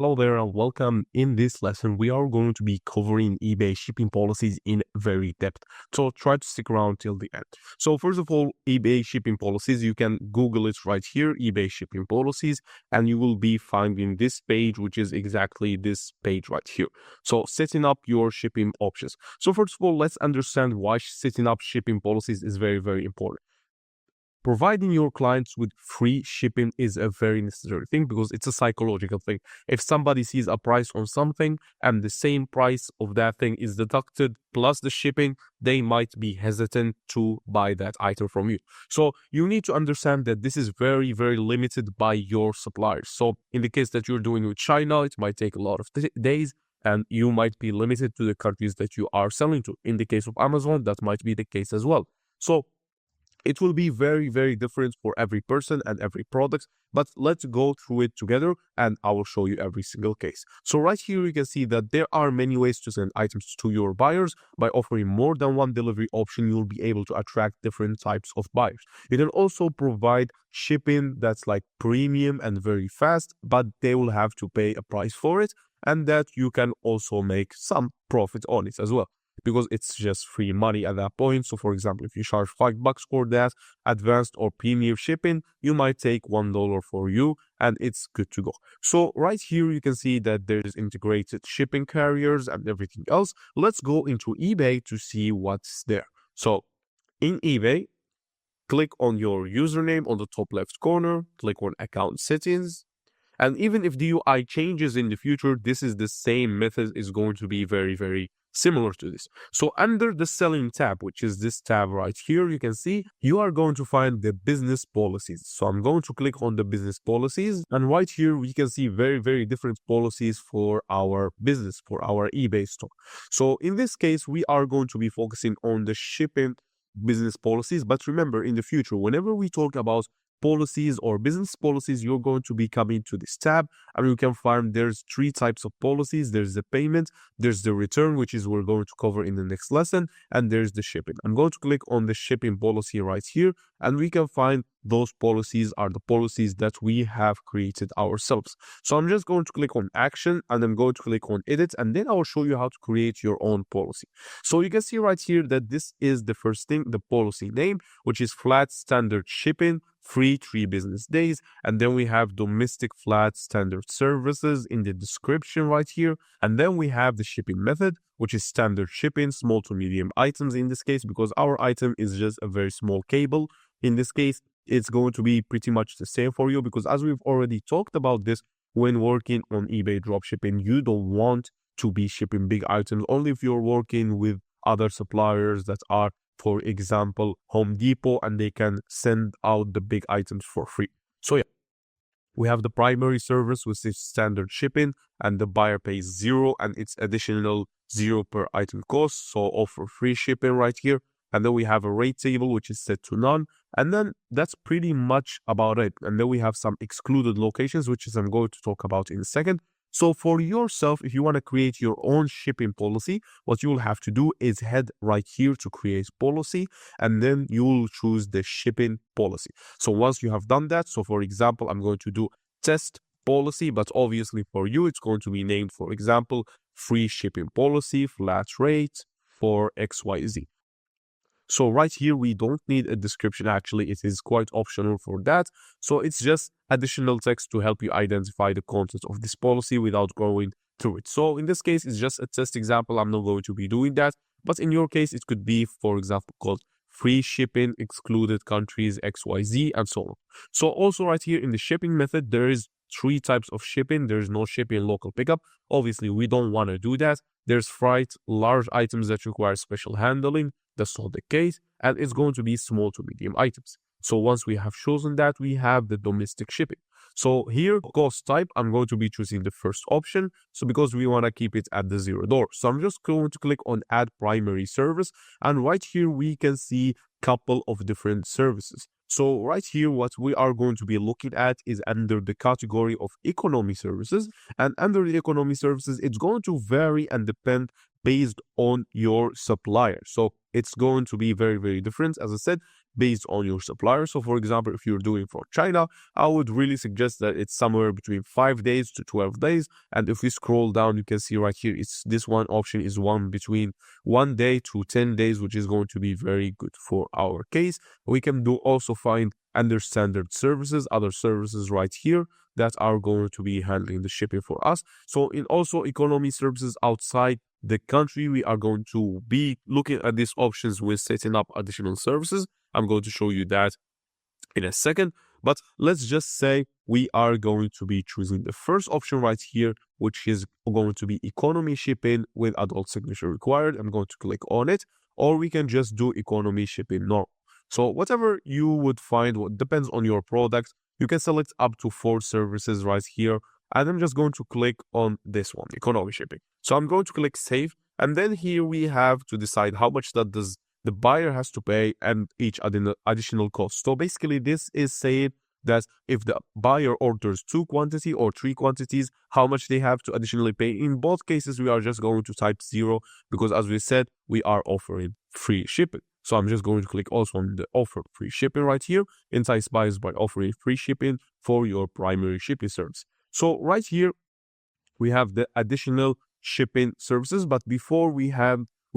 Hello there and welcome. In this lesson, we are going to be covering eBay shipping policies in very depth. So try to stick around till the end. So first of all, eBay shipping policies, you can Google it right here, eBay shipping policies, and you will be finding this page, which is exactly this page right here. So setting up your shipping options. So first of all, let's understand why setting up shipping policies is very, very important. Providing your clients with free shipping is a very necessary thing because it's a psychological thing. If somebody sees a price on something and the same price of that thing is deducted plus the shipping, they might be hesitant to buy that item from you. So you need to understand that this is very, very limited by your suppliers. So in the case that you're doing with China, it might take a lot of days and you might be limited to the countries that you are selling to. In the case of Amazon, that might be the case as well. So it will be very, very different for every person and every product, but let's go through it together and I will show you every single case. So right here, you can see that there are many ways to send items to your buyers. By offering more than one delivery option, you'll be able to attract different types of buyers. You can also provide shipping that's like premium and very fast, but they will have to pay a price for it, and that you can also make some profit on it as well, because it's just free money at that point. So for example, if you charge $5 for that advanced or premium shipping, you might take $1 for you and it's good to go. So right here, you can see that there's integrated shipping carriers and everything else. Let's go into eBay to see what's there. So in eBay, click on your username on the top left corner, click on account settings. And even if the UI changes in the future, this is the same method, is going to be very, very similar to this. So under the selling tab, which is this tab right here, you can see you are going to find the business policies. So I'm going to click on the business policies, and right here we can see very, very different policies for our business, for our eBay store. So in this case, we are going to be focusing on the shipping business policies. But remember, in the future, whenever we talk about policies or business policies, you're going to be coming to this tab and you can find there's three types of policies. There's the payment, there's the return, which is we're going to cover in the next lesson, and there's the shipping. I'm going to click on the shipping policy right here, and we can find those policies are the policies that we have created ourselves. So I'm just going to click on action and I'm going to click on edit, and then I'll show you how to create your own policy. So you can see right here that this is the first thing, the policy name, which is flat standard shipping, free 3 business days. And then we have domestic flat standard services in the description right here. And then we have the shipping method, which is standard shipping, small to medium items in this case, because our item is just a very small cable. In this case, it's going to be pretty much the same for you, because as we've already talked about this, when working on eBay dropshipping, you don't want to be shipping big items only if you're working with other suppliers that are, for example, Home Depot, and they can send out the big items for free. So yeah, we have the primary service, which is standard shipping, and the buyer pays 0 and it's additional 0 per item cost. So offer free shipping right here. And then we have a rate table, which is set to none. And then that's pretty much about it. And then we have some excluded locations, which is I'm going to talk about in a second. So for yourself, if you want to create your own shipping policy, what you will have to do is head right here to create policy, and then you will choose the shipping policy. So once you have done that, so for example, I'm going to do test policy, but obviously for you, it's going to be named, for example, free shipping policy, flat rate for XYZ. So right here, we don't need a description. Actually, it is quite optional for that. So it's just additional text to help you identify the content of this policy without going through it. So in this case, it's just a test example. I'm not going to be doing that. But in your case, it could be, for example, called free shipping, excluded countries, XYZ, and so on. So also right here in the shipping method, there is 3 types of shipping. There's no shipping local pickup. Obviously, we don't want to do that. There's freight, large items that require special handling. That's not the case. And it's going to be small to medium items. So once we have chosen that, we have the domestic shipping. So here, cost type, I'm going to be choosing the first option. So because we want to keep it at the $0. So I'm just going to click on add primary service. And right here, we can see a couple of different services. So right here, what we are going to be looking at is under the category of economy services. And under the economy services, it's going to vary and depend based on your supplier. So it's going to be very, very different. As I said, based on your supplier. So for example, if you're doing for China, I would really suggest that it's somewhere between 5 days to 12 days. And if we scroll down, you can see right here, it's this one option is one between 1 day to 10 days, which is going to be very good for our case. We can do also find under standard services, other services right here that are going to be handling the shipping for us. So in also economy services outside the country, we are going to be looking at these options with setting up additional services. I'm going to show you that in a second, but let's just say we are going to be choosing the first option right here, which is going to be economy shipping with adult signature required. I'm going to click on it, or we can just do economy shipping normal. So whatever you would find, what depends on your product, you can select up to 4 services right here. And I'm just going to click on this one, economy shipping. So I'm going to click save. And then here we have to decide how much that does the buyer has to pay and each additional cost. So basically this is saying that if the buyer orders 2 quantity or 3 quantities, how much they have to additionally pay. In both cases, we are just going to type 0 because as we said, we are offering free shipping. So I'm just going to click also on the offer free shipping right here. Entice buyers by offering free shipping for your primary shipping service. So right here, we have the additional shipping services. But before we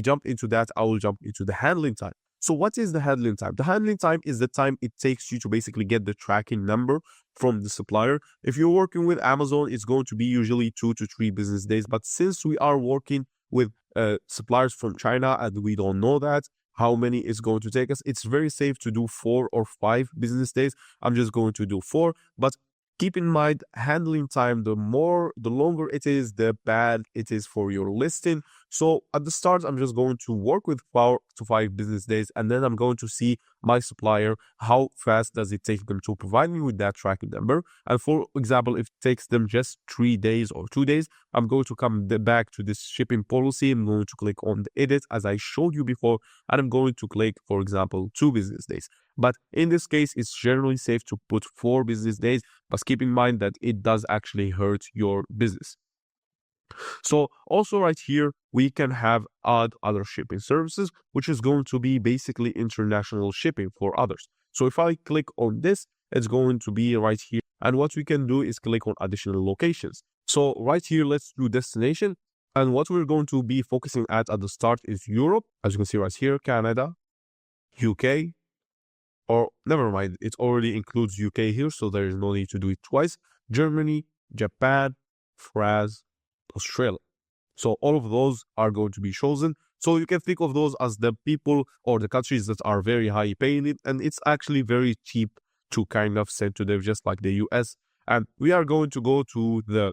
jump into that, I will jump into the handling time. So what is the handling time? The handling time is the time it takes you to basically get the tracking number from the supplier. If you're working with Amazon, it's going to be usually 2 to 3 business days. But since we are working with suppliers from China and we don't know that, how many it's going to take us, it's very safe to do 4 or 5 business days. I'm just going to do 4, but keep in mind, handling time, the longer it is, the bad it is for your listing. So at the start, I'm just going to work with 4 to 5 business days, and then I'm going to see my supplier, how fast does it take them to provide me with that tracking number. And for example, if it takes them just 3 days or 2 days, I'm going to come back to this shipping policy. I'm going to click on the edit as I showed you before, and I'm going to click, for example, 2 business days. But in this case, it's generally safe to put 4 business days, but keep in mind that it does actually hurt your business. So also right here, we can have add other shipping services, which is going to be basically international shipping for others. So if I click on this, it's going to be right here. And what we can do is click on additional locations. So right here, let's do destination. And what we're going to be focusing at the start is Europe. As you can see right here, Canada, UK, or never mind, it already includes UK here, so there is no need to do it twice. Germany, Japan, France, Australia. So all of those are going to be chosen. So you can think of those as the people or the countries that are very high paying, and it's actually very cheap to kind of send to them, just like the US. And we are going to go to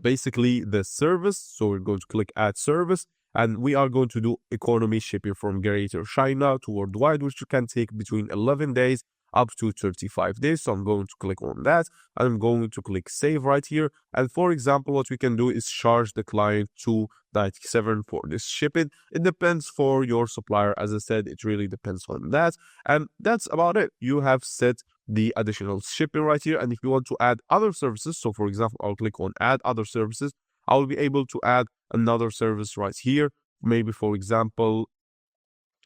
basically the service. So we're going to click add service, and we are going to do economy shipping from Greater China to worldwide, which can take between 11 days up to 35 days. So I'm going to click on that, and I'm going to click save right here. And for example, what we can do is charge the client $2.97 for this shipping. It depends for your supplier. As I said, it really depends on that. And that's about it. You have set the additional shipping right here. And if you want to add other services, so for example, I'll click on add other services. I'll be able to add another service right here. Maybe, for example,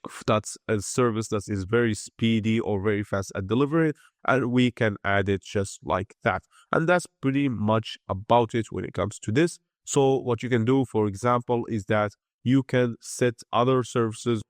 if that's a service that is very speedy or very fast at delivery, and we can add it just like that. And that's pretty much about it when it comes to this. So what you can do, for example, is that you can set other services.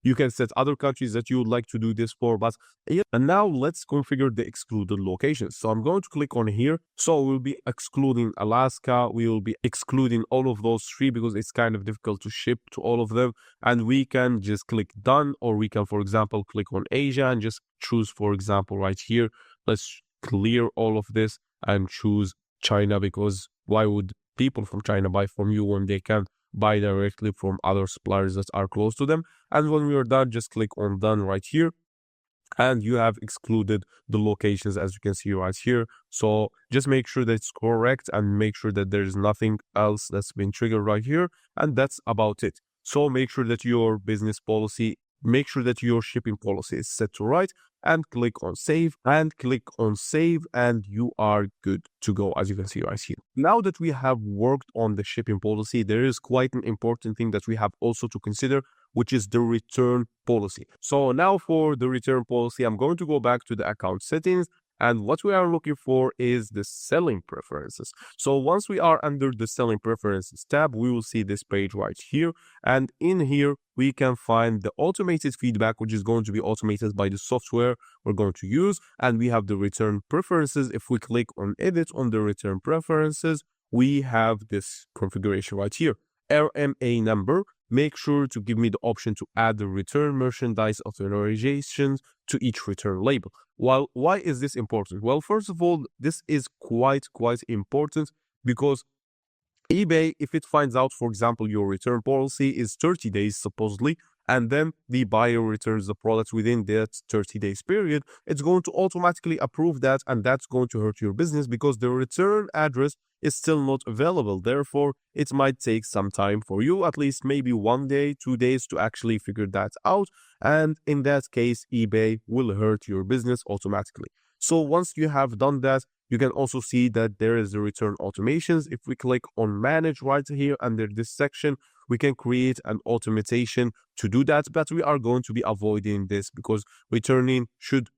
You can set other countries that you would like to do this for, but yeah. And now let's configure the excluded locations. So I'm going to click on here. So we'll be excluding Alaska. We will be excluding all of those 3 because it's kind of difficult to ship to all of them. And we can just click done, or we can, for example, click on Asia and just choose, for example, right here. Let's clear all of this and choose China, because why would people from China buy from you when they can buy directly from other suppliers that are close to them? And when we are done, just click on done right here, and you have excluded the locations, as you can see right here. So just make sure that it's correct and make sure that there's nothing else that's been triggered right here, and that's about it. So make sure that your business policy, make sure that your shipping policy is set to right, and click on save, and you are good to go, as you can see right here. Now that we have worked on the shipping policy, there is quite an important thing that we have also to consider, which is the return policy. So now for the return policy, I'm going to go back to the account settings. And what we are looking for is the selling preferences. So once we are under the selling preferences tab, we will see this page right here. And in here, we can find the automated feedback, which is going to be automated by the software we're going to use. And we have the return preferences. If we click on edit on the return preferences, we have this configuration right here. RMA number. Make sure to give me the option to add the return merchandise authorizations to each return label. Well, why is this important? Well, first of all, this is quite important because eBay, if it finds out, for example, your return policy is 30 days supposedly, and then the buyer returns the product within that 30 days period, it's going to automatically approve that, and that's going to hurt your business because the return address is still not available. Therefore, it might take some time for you, at least maybe 1 day, 2 days to actually figure that out. And in that case, eBay will hurt your business automatically. So once you have done that, you can also see that there is the return automations. If we click on manage right here under this section, we can create an automation to do that, but we are going to be avoiding this because returning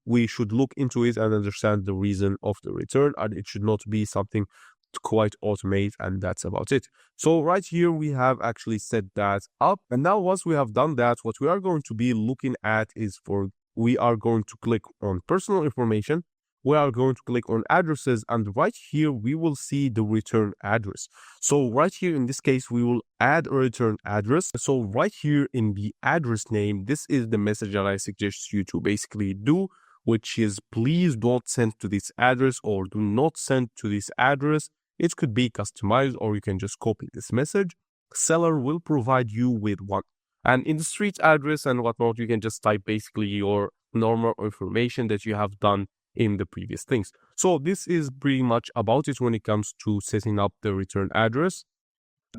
we should look into it and understand the reason of the return, and it should not be something to quite automate, and that's about it. So right here we have actually set that up, and now once we have done that, what we are going to be looking at is we are going to click on personal information. We are going to click on addresses, and right here we will see the return address. So right here in this case, we will add a return address. So right here in the address name, this is the message that I suggest you to basically do, which is please don't send to this address or do not send to this address. It could be customized, or you can just copy this message. Seller will provide you with one. And in the street address and whatnot, you can just type basically your normal information that you have done in the previous things. So this is pretty much about it when it comes to setting up the return address.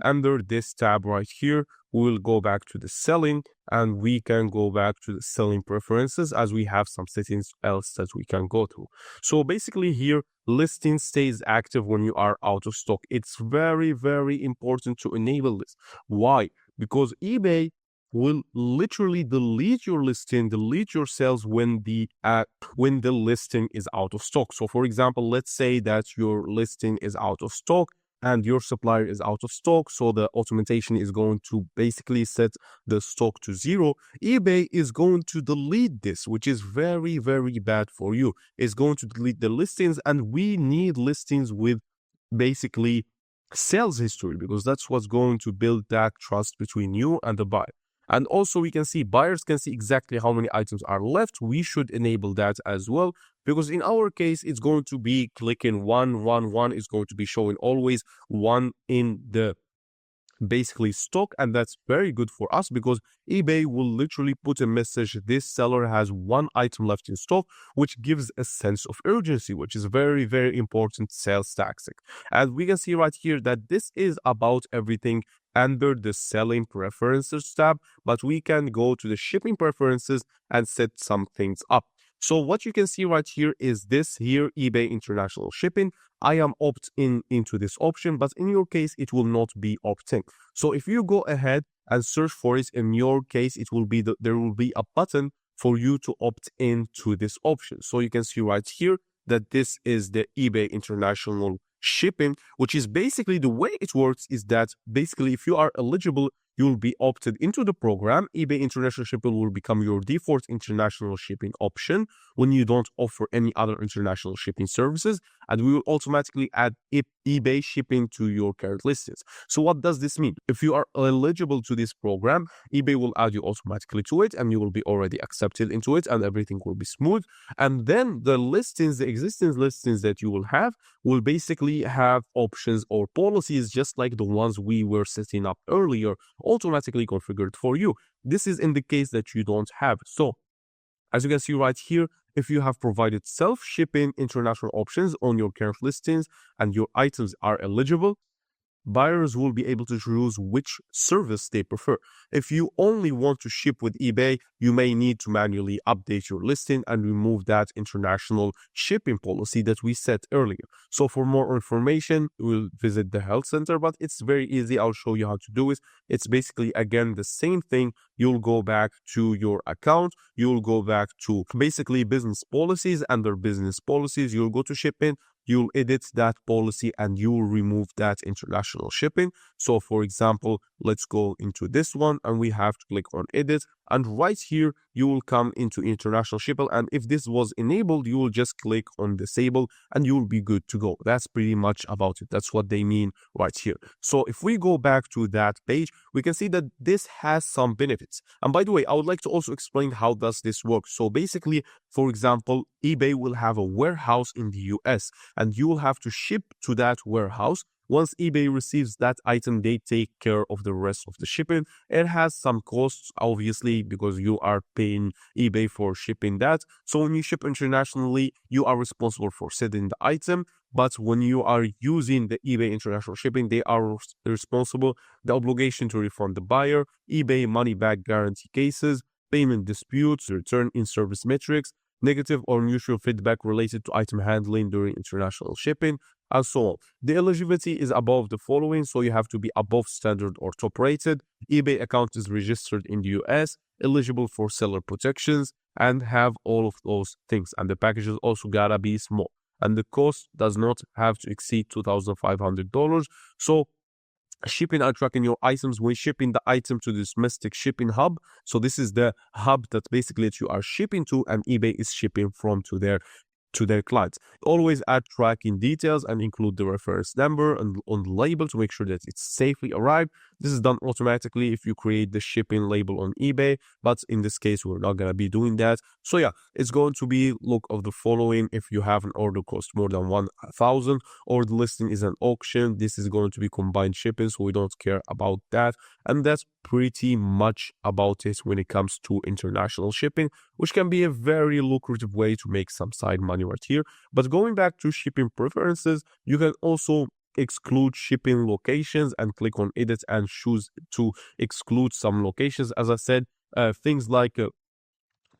Under this tab right here, we will go back to the selling, and we can go back to the selling preferences as we have some settings else that we can go through. So basically here, listing stays active when you are out of stock. It's very important to enable this. Why? Because eBay will literally delete your listing, delete your sales when the listing is out of stock. So for example, let's say that your listing is out of stock and your supplier is out of stock, so the automation is going to basically set the stock to 0. eBay is going to delete this, which is very bad for you. It's going to delete the listings, and we need listings with basically sales history because that's what's going to build that trust between you and the buyer. And also we can see buyers can see exactly how many items are left. We should enable that as well, because in our case, it's going to be clicking 1 is going to be showing always 1 in the basically stock, and that's very good for us because eBay will literally put a message, this seller has 1 item left in stock, which gives a sense of urgency, which is very important sales tactic. And we can see right here that this is about everything under the selling preferences tab, but we can go to the shipping preferences and set some things up. So what you can see right here is this here, eBay international shipping. I am opt-in into this option, but in your case, it will not be opt-in. So if you go ahead and search for it, in your case, it will be there will be a button for you to opt in to this option. So you can see right here that this is the eBay international shipping, which is basically the way it works is that basically if you are eligible, you will be opted into the program. eBay international shipping will become your default international shipping option when you don't offer any other international shipping services, and we will automatically add eBay shipping to your current listings. So what does this mean? If you are eligible to this program, eBay will add you automatically to it, and you will be already accepted into it, and everything will be smooth. And then the listings, the existing listings that you will have will basically have options or policies just like the ones we were setting up earlier, automatically configured for you. This is in the case that you don't have. So as you can see right here, if you have provided self-shipping international options on your current listings and your items are eligible, buyers will be able to choose which service they prefer. If you only want to ship with eBay, you may need to manually update your listing and remove that international shipping policy that we set earlier. So for more information, we'll visit the health center, but it's very easy. I'll show you how to do it. It's basically, again, the same thing. You'll go back to your account. You'll go back to basically business policies. Under business policies, you'll go to shipping. You'll edit that policy and you'll remove that international shipping. So for example, let's go into this one and we have to click on edit. And right here, you will come into international shipping. And if this was enabled, you will just click on disable and you'll be good to go. That's pretty much about it. That's what they mean right here. So if we go back to that page, we can see that this has some benefits. And by the way, I would like to also explain how does this work. So basically, for example, eBay will have a warehouse in the US and you will have to ship to that warehouse. Once eBay receives that item, they take care of the rest of the shipping. It has some costs, obviously, because you are paying eBay for shipping that. So when you ship internationally, you are responsible for sending the item. But when you are using the eBay international shipping, they are responsible, the obligation to refund the buyer, eBay money back guarantee cases, payment disputes, return in service metrics, negative or neutral feedback related to item handling during international shipping, and so on. The eligibility is above the following, so you have to be above standard or top rated. eBay account is registered in the US, eligible for seller protections, and have all of those things. And the packages also gotta be small. And the cost does not have to exceed $2,500. So shipping and tracking your items when shipping the item to this domestic shipping hub. So this is the hub that basically that you are shipping to and eBay is shipping from to their clients. Always add tracking details and include the reference number and on the label to make sure that it's safely arrived. This is done automatically if you create the shipping label on eBay, but in this case, we're not going to be doing that. So yeah, it's going to be look of the following. If you have an order cost more than 1,000 or the listing is an auction, this is going to be combined shipping, so we don't care about that. And that's pretty much about it when it comes to international shipping, which can be a very lucrative way to make some side money right here. But going back to shipping preferences, you can also exclude shipping locations and click on edit and choose to exclude some locations. As I said, things like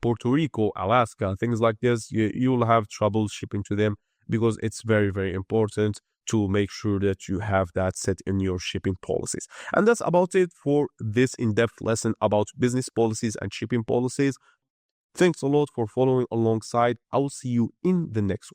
Puerto Rico, Alaska, things like this, you'll have trouble shipping to them because it's very, very important to make sure that you have that set in your shipping policies. And that's about it for this in-depth lesson about business policies and shipping policies. Thanks a lot for following alongside. I will see you in the next one.